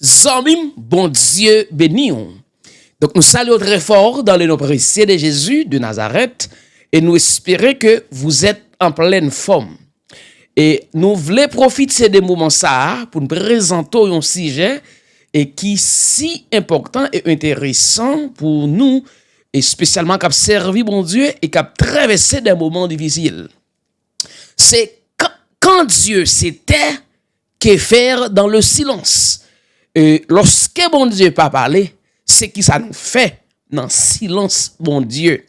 Zamim, bon Dieu béni. Donc nous saluons très fort dans le nom précieux de Jésus de Nazareth et nous espérons que vous êtes en pleine forme. Et nous voulons profiter de moments ça pour nous présenter un sujet et qui est si important et intéressant pour nous et spécialement qui a servi bon Dieu et qui a traversé des moments difficiles. C'est quand Dieu s'était que faire dans le silence. Et lorsque bon Dieu pas parlé, c'est qui ça nous fait dans le silence bon Dieu.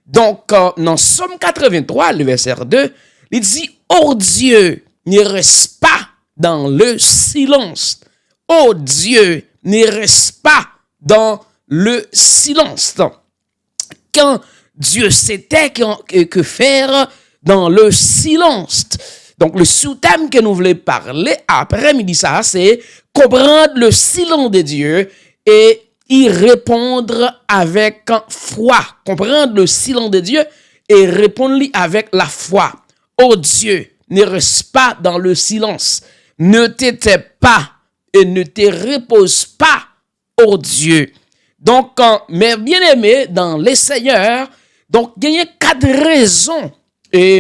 Donc dans Somme 83, le verset 2, il dit oh Dieu, ne reste pas dans le silence. Oh Dieu, ne reste pas dans le silence. Quand Dieu s'était que faire dans le silence. Donc, le sous-thème que nous voulons parler après-midi, ça, c'est comprendre le silence de Dieu et y répondre avec foi. Comprendre le silence de Dieu et répondre avec la foi. Oh Dieu, ne reste pas dans le silence. Ne t'étais pas et ne te repose pas, oh Dieu. Donc, mes bien-aimés dans les Seigneurs, donc, il y a 4 raisons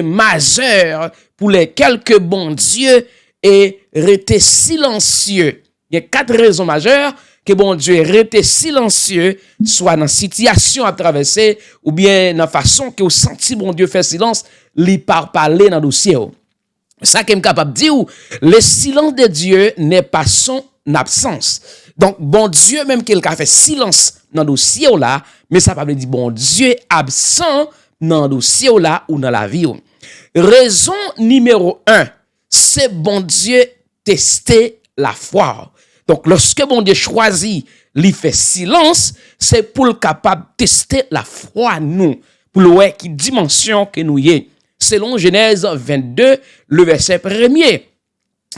majeures pour lesquelles que bon Dieu est resté silencieux. Il y a 4 raisons majeures que bon Dieu est resté silencieux, soit dans la situation à traverser, ou bien dans la façon que vous sentez bon Dieu fait silence, li par parler dans le dossier. Ça qui est capable de dire, le silence de Dieu n'est pas son absence. Donc, bon Dieu, même qu'il a fait silence dans le dossier là, mais ça ne veut pas dire bon Dieu absent dans le dossier là ou dans la vie. Raison numéro 1, c'est bon Dieu tester la foi. Donc, lorsque bon Dieu choisit, il fait silence, c'est pour le capable de tester la foi nous, pour le voir qui dimension que nous y est. Selon Genèse 22, le verset 1er.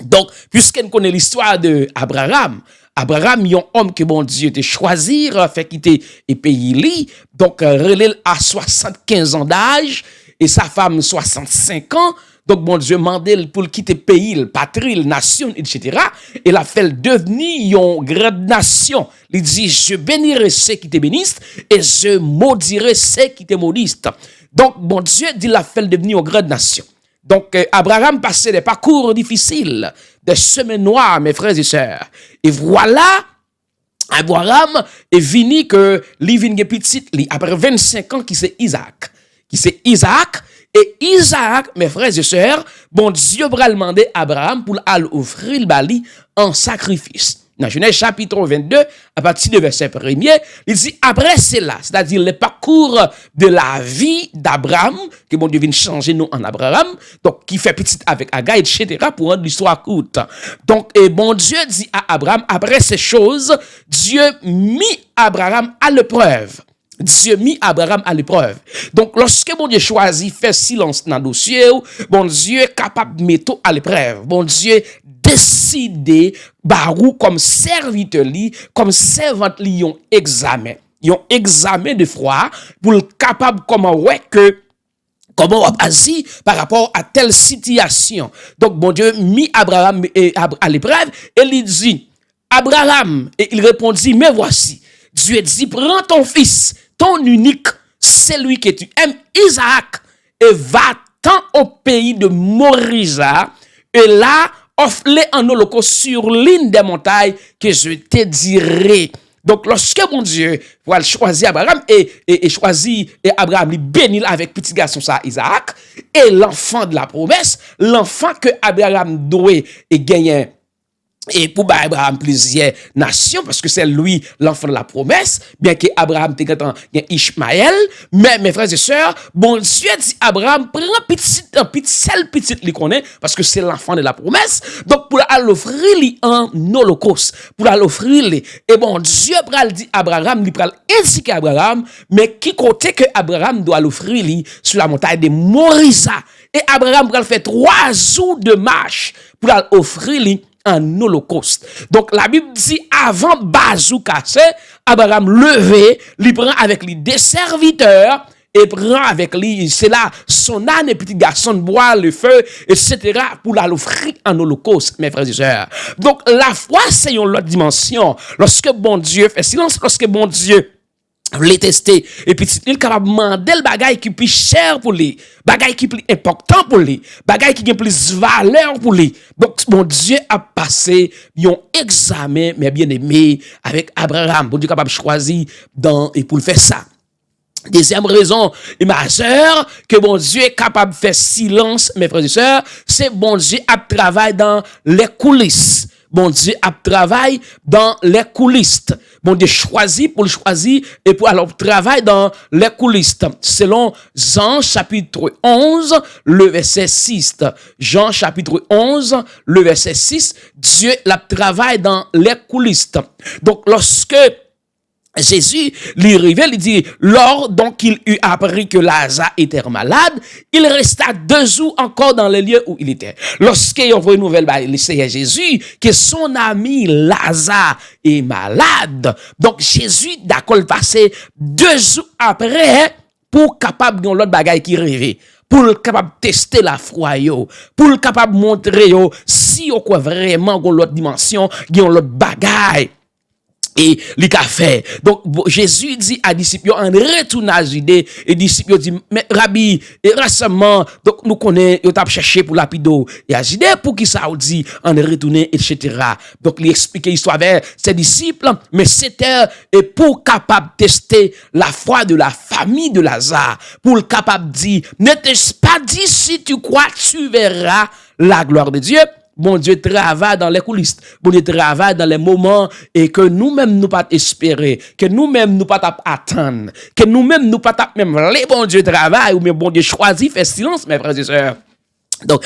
Donc, puisqu'on connaît l'histoire de Abraham, un homme que bon Dieu te choisir, fait quitter et pays li, donc relève à 75 ans d'âge et sa femme 65 ans. Donc bon Dieu mandel pour quitter pays, patrie, nation, etc. Et la fait devenir une grande nation. Il dit je bénirai ceux qui te bénissent et je maudirai ceux qui te maudissent. Donc bon Dieu dit la fait devenir une grande nation. Donc, Abraham passait des parcours difficiles, des semaines noires, mes frères et sœurs. Et voilà, Abraham est venu que l'ivine petit, après 25 ans, qui c'est Isaac. Et Isaac, mes frères et sœurs, bon Dieu va demander à Abraham pour aller offrir le bali en sacrifice. Dans Genèse chapitre 22, à partir du verset 1er, il dit après cela, c'est-à-dire le parcours de la vie d'Abraham, que bon Dieu vient changer nous en Abraham, donc qui fait petit avec Agar, etc., pour rendre l'histoire courte. Donc, et bon Dieu dit à Abraham, après ces choses, Dieu mit Abraham à l'épreuve. Dieu mit Abraham à l'épreuve. Donc, lorsque bon Dieu choisit faire silence dans le dossier, bon Dieu est capable de mettre à l'épreuve. Bon Dieu décidé, barou comme serviteur li, comme servante li, yon examen de foi pour le capable comment ouais que comment on agit par rapport à telle situation. Donc, bon Dieu mit Abraham à l'épreuve et il dit, Abraham, et il répondit, mais voici, Dieu dit, prends ton fils, ton unique, celui que tu aimes, Isaac, et va-t'en au pays de Moriza, et là, offre-les en holocauste sur l'une des montagnes que je te dirai. Donc, lorsque mon Dieu va choisir Abraham et choisit et Abraham, il bénit avec petit garçon ça, Isaac, et l'enfant de la promesse, l'enfant que Abraham doit et gagner. Et pour Abraham plusieurs nations, parce que c'est lui l'enfant de la promesse, bien que Abraham t'ait Ishmaël, mais mes frères et sœurs, bon Dieu dit Abraham, prends celle petite li connaît, parce que c'est l'enfant de la promesse, donc pour l'offrir li en holocauste, pour l'offrir li, et bon Dieu pral dit Abraham, il pral indiquer Abraham, mais qui côté que Abraham doit l'offrir li sur la montagne de Moriza, et Abraham pral fait 3 jours de marche pour l'offrir li en holocauste. Donc, la Bible dit, avant bazou cassé, Abraham levé, il prend avec lui des serviteurs, et prend avec lui, c'est là, son âne et petit garçon boit le feu, etc., pour l'offrir en holocauste, mes frères et sœurs. Donc, la foi, c'est une autre dimension. Lorsque bon Dieu fait silence, lorsque bon Dieu les tester et puis il est capable de demander le bagage qui est plus cher pour lui, bagage qui est plus important pour lui, bagage qui a plus valeur pour lui. Donc mon Dieu a passé un examen, mes bien-aimés, avec Abraham. Bon Dieu est capable de choisir et pour le faire ça. Deuxième raison, et ma sœur, que bon Dieu est capable de faire silence, mes frères et sœurs, c'est bon Dieu a travaillé dans les coulisses. Bon Dieu a travaillé dans les coulisses. Bon Dieu choisit pour le choisir et pour alors travailler dans les coulisses. Selon Jean chapitre 11, le verset 6. Jean chapitre 11, le verset 6, Dieu la travaille dans les coulisses. Donc lorsque Jésus lui arrivait, il dit, lors donc il eut appris que Lazare était malade, il resta 2 jours encore dans le lieu où il était. Lorsqu'il envoie une nouvelle, il sait Jésus que son ami Lazare est malade. Donc Jésus, d'accord, passé 2 jours après pour capable de l'autre bagaille qui rêvait. Pour le capable tester la foi pour le capable montrer si on quoi vraiment dans l'autre dimension, dans l'autre bagaille. Et les fait. Donc, Jésus dit à disciples, en retourne à Judée, et disciples dit, mais Rabbi, et récemment, donc, nous connaissons, on t'a cherché pour lapido, et à Judée, pour qui ça dit, en retourner, etc. Donc, il explique l'histoire avec ses disciples, mais c'était pour capable tester la foi de la famille de Lazare, pour le capable dire, ne t'ai-je pas dit, si tu crois, tu verras la gloire de Dieu. Bon Dieu travaille dans les coulisses. Bon Dieu travaille dans les moments et que nous-mêmes nous pas espérer, que nous-mêmes nous pas attendre, que nous-mêmes nous pas même les bon Dieu travaille ou bien bon Dieu choisit fait silence mes frères et sœurs. Donc,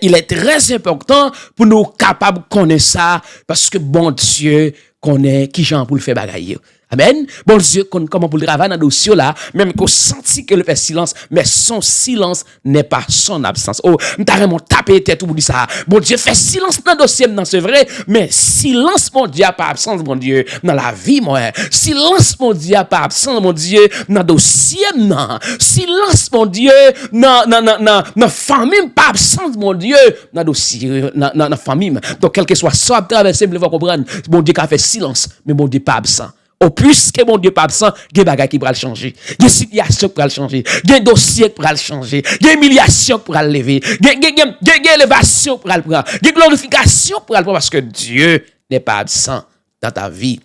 il est très important pour nous capables de connaître ça parce que bon Dieu connaît qui j'en pour le faire bagaille. Amen. Bon Dieu, comment pour le travailler dans le dossier là, même qu'on sentit que le fait silence, mais son silence n'est pas son absence. Oh, m'ta vraiment tapé tête pour dire ça. Bon Dieu fait silence dans le dossier, non, c'est vrai, mais silence, mon Dieu, a pas absence, mon Dieu, dans la vie, moi. Silence, mon Dieu, a pas absence, mon Dieu, dans le dossier, non. Silence, mon Dieu, dans famille, pas absence, mon Dieu, dans le dossier, dans famille. Donc, quel que soit ça, traverser, vous comprendre, mon Dieu a fait silence, mais mon Dieu pas absent. Au plus que mon Dieu pas absent, il y a des bagages qui vont changer. Il y a des situations qui vont changer. Il y a des dossiers qui vont changer. Il y a des humiliations qui vont lever. Il y a des élévations qui vont prendre. Il y a des glorifications qui vont prendre parce que Dieu n'est pas absent dans ta vie.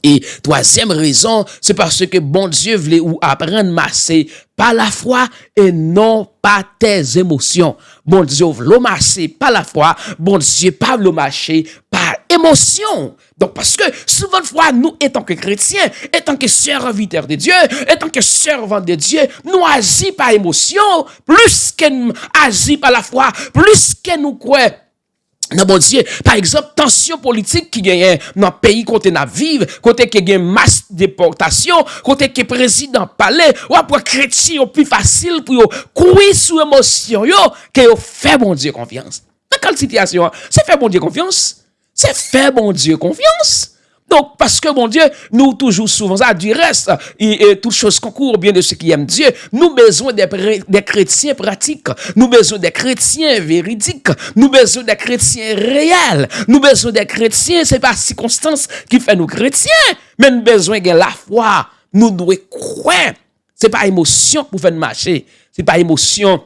Et troisième raison, c'est parce que bon Dieu voulait ou apprendre à marcher par la foi et non par tes émotions. Bon Dieu voulait marcher par la foi, bon Dieu pas voulait marcher par émotion. Donc parce que souvent de fois, nous, étant que chrétiens, étant que serviteurs de Dieu, étant que servants de Dieu, nous agissons par émotion, plus que nous agissons par la foi, plus que nous croyons. Non, bon Dieu, par exemple, tension politique qui gagne dans le pays côté n'a vivre, côté qui gagne masse déportation, côté qui président palais, ou pour chrétien plus facile pour courir sous émotion yo que yo fait bon Dieu confiance. Dans quelle situation? C'est faire bon Dieu confiance. C'est faire bon Dieu confiance. Donc, parce que, mon Dieu, nous, toujours souvent, ça, du reste, et toutes choses concourent bien de ceux qui aiment Dieu, nous besoin des chrétiens pratiques, nous besoin des chrétiens véridiques, nous besoin des chrétiens réels, nous besoin des chrétiens, c'est pas circonstance qui fait nous chrétiens, mais nous besoin de la foi, nous devons croire, c'est pas émotion pour faire marcher, c'est pas émotion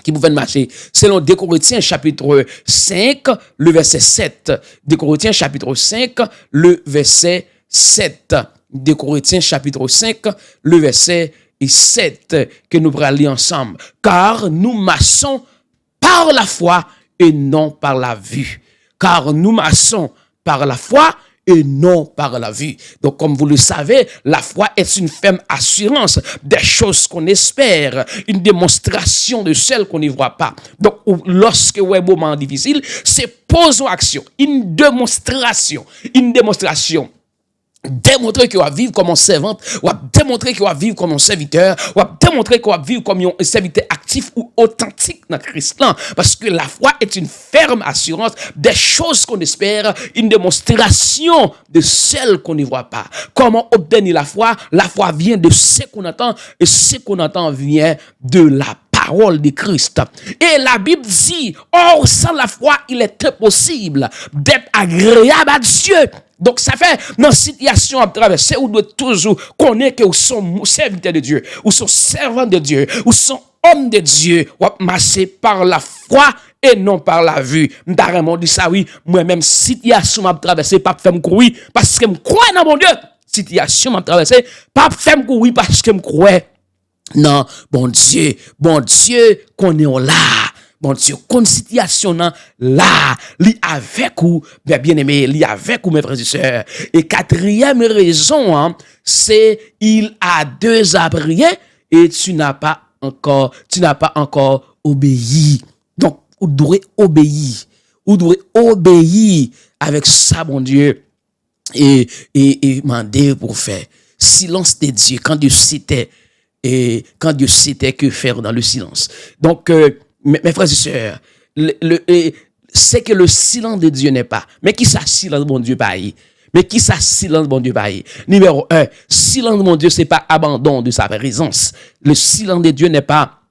qui pouvait marcher. Selon 2 Corinthiens chapitre 5, le verset 7. 2 Corinthiens chapitre 5, le verset 7. 2 Corinthiens chapitre 5, le verset 7, que nous allons lire ensemble. Car nous marchons par la foi et non par la vue. Car nous marchons par la foi et non par la vue. Donc, comme vous le savez, la foi est une ferme assurance des choses qu'on espère, une démonstration de celles qu'on ne voit pas. Donc, lorsque ouais moment difficile, c'est posons action, une démonstration démontrer que vous vivre comme un servante, ou démontrer que vous vivre comme un serviteur, ou démontrer que vous vivre comme un serviteur actif ou authentique dans Christ. Parce que la foi est une ferme assurance des choses qu'on espère, une démonstration de celles qu'on ne voit pas. Comment obtenir la foi? La foi vient de ce qu'on entend, et ce qu'on entend vient de la parole de Christ. Et la Bible dit, or sans la foi, il est impossible d'être agréable à Dieu. Donc, ça fait, dans la situation à traverser, vous devez toujours connaître que vous sont serviteurs de Dieu, ou sont servants de Dieu, ou sont hommes de Dieu, ou marcher par la foi et non par la vue. M'ta dit ça, oui, moi-même, situation à traverser, pas faire me courir, parce que me crois dans mon Dieu. Situation à traverser, pas faire me courir, parce que me crois. Non, bon Dieu, qu'on est là. Bon Dieu, qu'on situation là, li avec vous, bien aimé, li avec vous, mes frères et sœurs. Et quatrième raison, c'est il a 2 à prier et tu n'as pas encore obéi. Donc, vous devez obéir. Vous devez obéir avec ça, bon Dieu. Et demander pour faire. Silence de Dieu, quand Dieu citait que faire dans le silence. Donc, mes frères et sœurs, c'est que le silence de Dieu n'est pas. Mais qui ça silence, mon Dieu, pareil? Mais qui ça silence, mon Dieu, pareil? Numéro 1, silence, mon Dieu, c'est pas abandon de sa présence. Le silence de Dieu n'est pas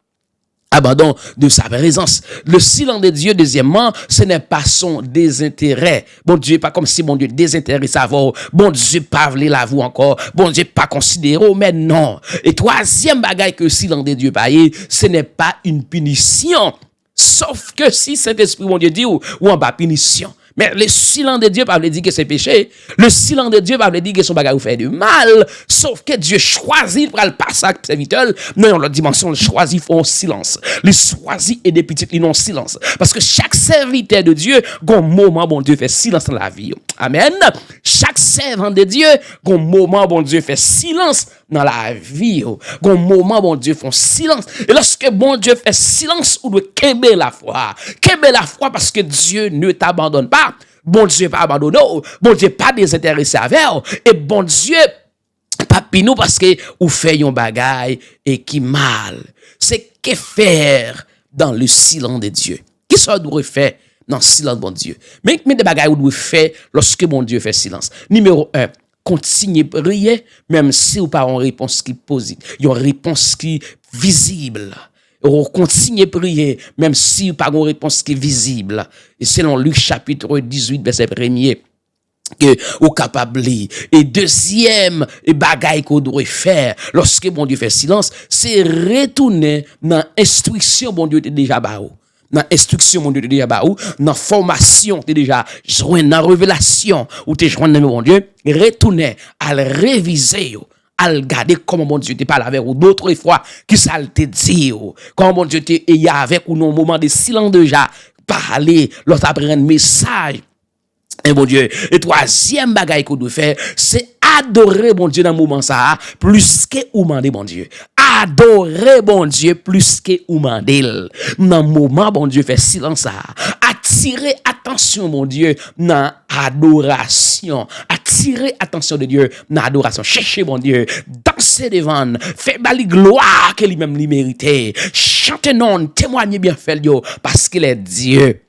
abandon de sa présence. Le silence de Dieu, deuxièmement, ce n'est pas son désintérêt. Bon Dieu, pas comme si mon Dieu désintéressé à vous. Bon Dieu, pas voulu la vous encore. Bon Dieu, pas considéré, mais non. Et troisième bagaille que le silence de Dieu paye, ce n'est pas une punition. Sauf que si Saint-Esprit, mon Dieu, dit ou en bas punition. Mais le silence de Dieu, pas veut dire que c'est péché. Le silence de Dieu, pas veut dire que son bagage vous fait du mal. Sauf que Dieu choisit pour le passer à serviteur. Non, la dimension, il choisit pour un silence. Il choisit et des petites, ils non silence. Parce que chaque serviteur de Dieu, un moment, bon Dieu fait silence dans la vie. Amen. Chaque servant de Dieu, un moment, bon Dieu fait silence dans la vie. Un moment, bon Dieu fait silence. Et lorsque bon Dieu fait silence, on doit québer la foi. Québer la foi parce que Dieu ne t'abandonne pas. Bon Dieu pas abandonné, bon Dieu pas désintéressé avec, et bon Dieu pas pinou parce que ou fait un bagaille et qui mal. C'est que faire dans le silence de Dieu. Qui ça doit faire dans le silence de bon Dieu? Mais des bagailles ou doit faire lorsque bon Dieu fait silence. Numéro 1, continuez prier même si vous pas une réponse qui positive, une réponse qui visible. On continue à prier, même si pas une réponse qui est visible. Et selon Luc chapitre 18, verset 1er, que vous capable. Et deuxième bagaille qu'on doit faire, lorsque bon Dieu fait silence, c'est retourner dans l'instruction bon Dieu était déjà baou. Dans instruction mon Dieu déjà baou, dans formation t'es déjà joint dans révélation ou t'es joint dans mon Dieu, retourner à le réviser. À regarder comment mon Dieu te parle avec ou d'autres fois qui ça te dit comment mon Dieu te y avec ou non moment de silence déjà parler l'autre apprendre message et mon Dieu. Et troisième bagaille qu'on doit faire c'est adorer mon Dieu dans le moment ça plus que ou demander mon Dieu. Adorer mon Dieu plus que ou demander dans le moment bon Dieu fait silence ça. Attirer attention mon Dieu dans adoration. Attirer attention de Dieu dans adoration. Cherchez mon Dieu, danser devant, faire bali gloire que lui-même lui mérite. Chantez non, témoignez bien fait Dieu parce qu'il est Dieu.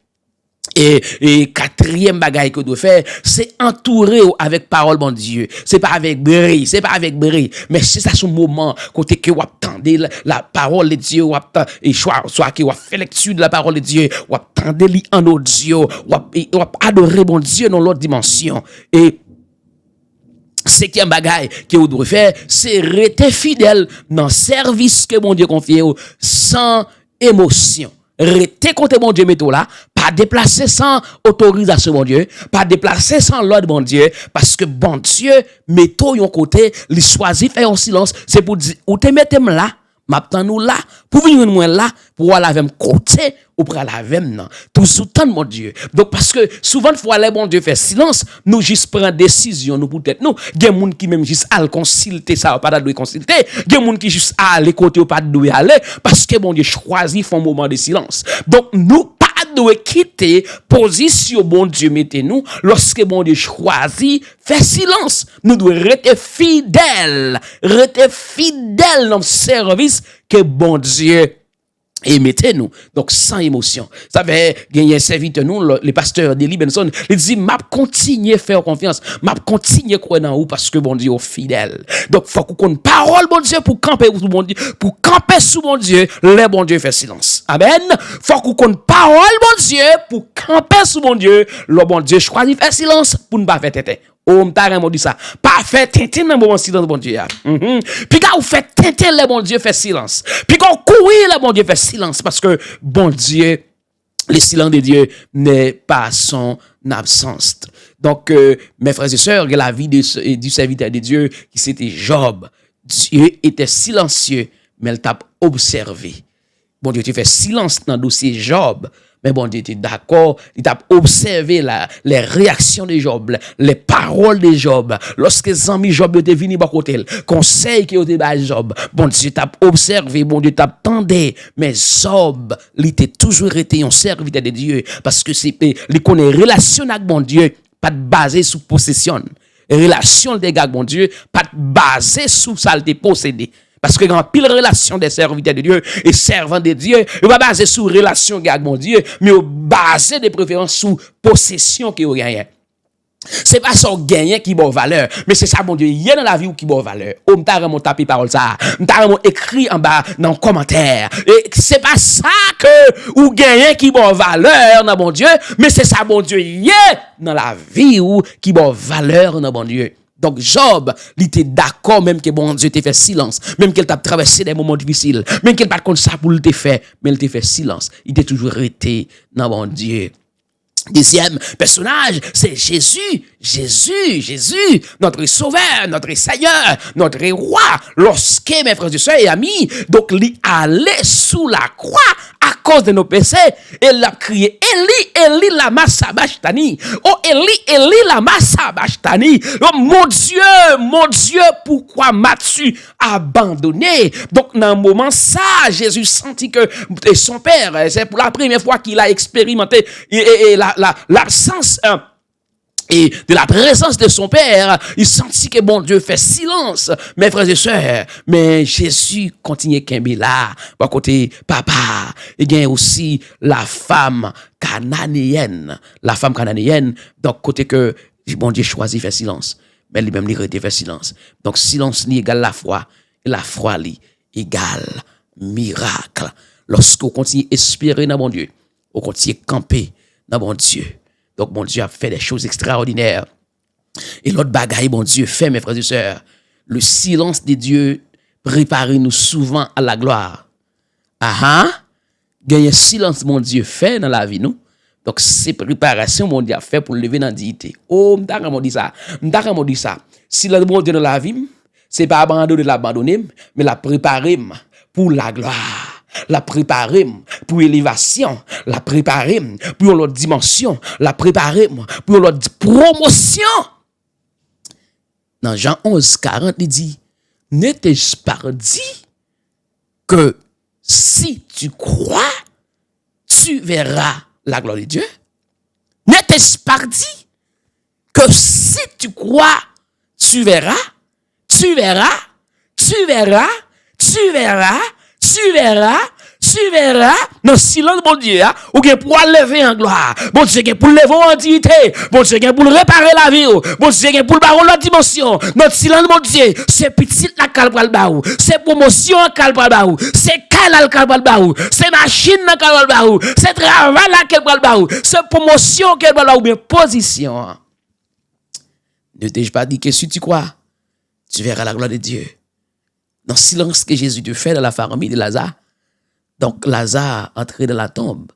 Et quatrième bagaille que doit faire, c'est entourer avec parole bon Dieu. C'est pas avec bruit, mais c'est ça son moment côté que vous attendez la parole de Dieu, et soit que vous fait lecture de la parole de Dieu, vous attendez li en audio, vous adorer bon Dieu dans l'autre dimension. Et cinquième bagaille que vous devez faire, c'est rester fidèle dans le service que mon Dieu confie sans émotion. Restez côté mon Dieu mettez là, pas déplacer sans autorisation mon Dieu, pas déplacer sans l'ordre mon Dieu parce que bon Dieu mettez yon côté, il choisit faire un silence, c'est pour dire ou te mettez là, m'attend nous là, pour venir moi là, pour aller avec côté ou pour aller avec non. Tout sous temps mon Dieu. Donc parce que souvent fois les bon Dieu fait silence, nous juste prendre décision nous peut-être nous, il y a monde qui même juste al consulter ça pas doit consulter, il y a monde qui juste aller côté ou pas doit aller parce que bon Dieu choisit un moment de silence. Donc nous pas doit quitter position bon Dieu mettez-nous lorsque bon Dieu choisit fait silence. Nous devons rester fidèles dans le service que bon Dieu et mettez-nous donc sans émotion. Ça fait gagner serviteur nous le pasteur Deli Benson, il dit m'a continuer faire confiance, m'a continuer croire dans vous parce que bon Dieu est fidèle. Donc faut qu'on connaisse parole bon Dieu pour camper sous bon Dieu, pour camper sous bon Dieu, le bon Dieu fait silence. Amen. Faut qu'on connaisse parole bon Dieu pour camper sous bon Dieu, le bon Dieu choisit faire silence pour ne pas faire tête. Oh, m'ta dit ça. Pas fait tintin dans bon silence bon Dieu. Puis quand vous faites tintin le bon Dieu fait silence. Puis quand courir le bon Dieu fait silence parce que bon Dieu le silence de Dieu n'est pas son absence. Donc mes frères et sœurs, la vie du serviteur de Dieu qui c'était Job. Dieu était silencieux mais il t'a observé. Bon Dieu tu fais silence dans le dossier Job. Mais bon Dieu était d'accord, il a observé les réactions de Job, les paroles de Job. Lorsque les amis Job étaient venus par côté, conseil qui était bas Job, bon Dieu t'a observé, bon Dieu t'a tendé, mais Job, il était toujours été un serviteur de Dieu parce que il connaît relation avec bon Dieu, pas basé sur possession. Relation de gars avec bon Dieu, pas basé sur ça il possédé. Parce que quand pile relation des serviteurs de Dieu et servants de Dieu, il va baser sur relation avec mon Dieu, mais il baser de préférence sur possession qui vous gagne. C'est pas son gagnant qui bon valeur, mais c'est ça mon Dieu, il y a dans la vie qui bon valeur. On m'ta vraiment tapé parole ça, m'ta vraiment écrit en bas dans le commentaire. Et c'est pas ça que ou gagnant qui bon valeur dans mon Dieu, mais c'est ça mon Dieu, il y a dans la vie qui bon valeur dans mon Dieu. Donc Job, il était d'accord même que bon Dieu t'a fait silence, même qu'il t'a traversé des moments difficiles, même qu'il pas contre ça pour le te faire, mais il t'a fait silence. Il était toujours resté dans bon Dieu. Deuxième personnage, c'est Jésus, notre sauveur, notre Seigneur, notre roi. Lorsque mes frères et sœurs et amis, donc il allait sous la croix à cause de nos péchés, et il a crié Eli, Eli, lama sabachthani. Oh Eli, Eli, lama sabachthani. Oh mon Dieu, pourquoi m'as-tu abandonné? Donc dans un moment ça, Jésus sentit que son père, c'est pour la première fois qu'il a expérimenté et l'absence et de la présence de son père, il sentit que bon Dieu fait silence, mes frères et sœurs. Mais Jésus continue Kembe là, par côté papa. Il y a aussi la femme cananéenne. Donc côté que bon Dieu choisit faire silence, mais lui-même il était fait silence. Donc silence li égale la foi, et la foi li égale miracle. Lorsqu'on continue à espérer dans bon Dieu, on continue à camper dans bon Dieu. Donc, mon Dieu a fait des choses extraordinaires. Et l'autre bagaille, mon Dieu fait, mes frères et sœurs, le silence de Dieu prépare nous souvent à la gloire. Gagner silence, mon Dieu fait dans la vie, nous. Donc, c'est préparation, mon Dieu a fait pour lever dans la dignité. Oh, m'ta dit ça. Si le bon Dieu dans la vie, c'est pas abandonner l'abandonner, mais la préparer pour la gloire. La préparer pour élévation, la préparer pour l'autre dimension, la préparer pour l'autre promotion. Dans Jean 11, 40, il dit, n'était-ce pas dit que si tu crois, tu verras la gloire de Dieu? N'était-ce pas dit que si tu crois, tu verras? Non, silence, bon Dieu, ou bien pour lever en gloire, bon Dieu, pour lever en dignité, bon Dieu, pour réparer la vie, bon Dieu, pour le baron l'autre dimension, notre silence, bon Dieu, c'est petit la calpral baou, c'est promotion calpral baou, c'est calal calpral baou, c'est machine calpral baou, c'est travail la calpral baou, c'est promotion calpral baou, bien position. Ne t'ai-je pas dit que si tu crois, tu verras la gloire de Dieu. Dans le silence que Jésus te fait dans la famille de Lazare. Donc Lazare entré dans la tombe.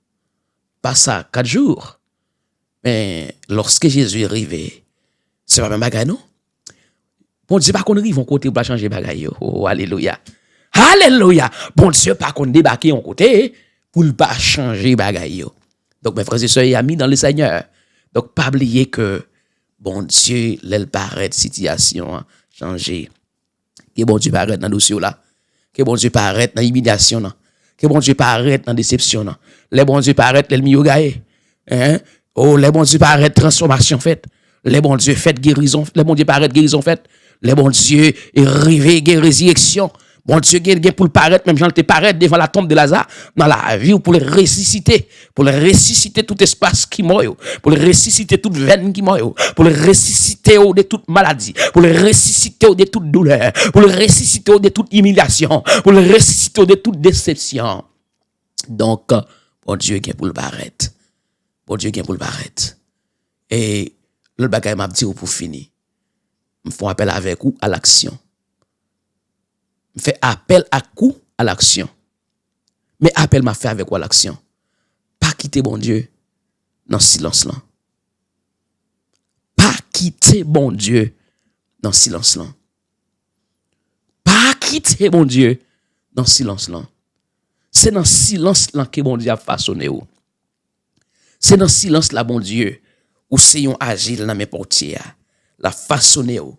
Passa 4 jours. Mais lorsque Jésus est arrivé, c'est pas même bagaille, non? Bon Dieu, pas qu'on arrive en côté pour changer bagaille. Oh, alléluia. Alléluia. Bon Dieu, pas qu'on débarque en côté pour ne pas changer bagaille. Donc mes frères et sœurs et amis dans le Seigneur. Donc pas oublier que bon Dieu, l'elle paraît situation changer. Que bon Dieu paraît dans le dossier là. Que bon Dieu paraît dans l'humiliation là. Que bon Dieu paraît dans déception. Non. Les bon Dieu paraît le mieux gaé. Hein? Oh, les bon Dieu paraît transformation faite. Les bon Dieu fait guérison. Les bon Dieu paraît guérison faite. Les bon Dieu est arrivé résurrection. Bon Dieu, pour le paraître, même Jean te paraître devant la tombe de Lazare, dans la vie, pour le ressusciter tout espace qui mort, pour le ressusciter toute veine qui mort, pour le ressusciter de toute maladie, pour le ressusciter de toute douleur, pour le ressusciter de toute humiliation, pour le ressusciter de toute déception. Donc, bon Dieu, qui est pour le paraître. Bon Dieu, qui est pour le paraître. Et le bagage m'a dit pour finir. Je fais appel avec vous à l'action. Fait appel à coup à l'action. Mais appel m'a fait avec quoi l'action? Pas quitter bon Dieu dans silence là. Pas quitter bon Dieu dans silence là. Pas quitter bon Dieu dans silence là. C'est dans silence là que bon Dieu a façonné ou. C'est dans silence là bon Dieu où c'est yon agile dans mes portières. La façonné ou.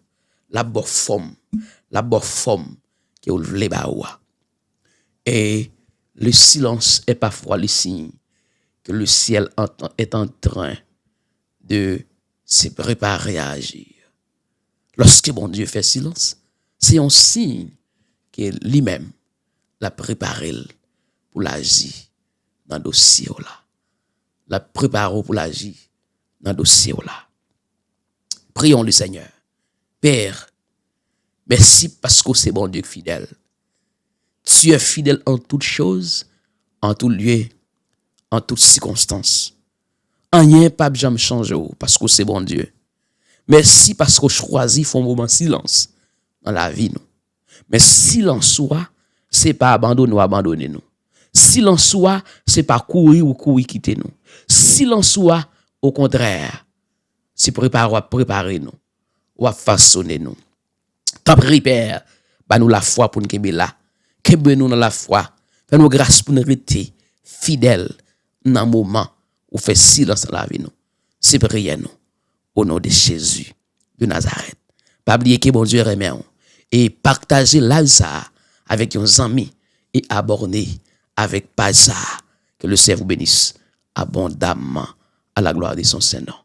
La bonne forme que vous voulez baoua. Et le silence est parfois le signe que le ciel est en train de se préparer à agir. Lorsque bon Dieu fait silence, c'est un signe que lui-même l'a préparé pour l'agir dans le dossier là. L'a préparé pour l'agir dans le dossier là. Prions le Seigneur. Père, merci parce que c'est bon Dieu fidèle. Tu es fidèle en toutes choses, en tout lieu, en toutes circonstances. Rien pas jamais changer parce que c'est bon Dieu. Merci parce que choisis font moment silence dans la vie nous. Mais silence soit, c'est pas abandonner ou abandonner nous. Silence soit, c'est pas courir ou courir quitter nous. Silence soit, au contraire, c'est préparer nous ou à façonner nous. T'en prie, Père, bah nous la foi pour nous kembe là. Kembe nous dans la foi. Fais nous grâce pour nous rester fidèles dans le moment où fait silence dans la vie nous. C'est prier nous. Au nom de Jésus de Nazareth. Pas oublier que bon Dieu remet et partager l'alsa avec nos amis et abonner avec Pasa. Que le Seigneur vous bénisse abondamment à la gloire de son Seigneur.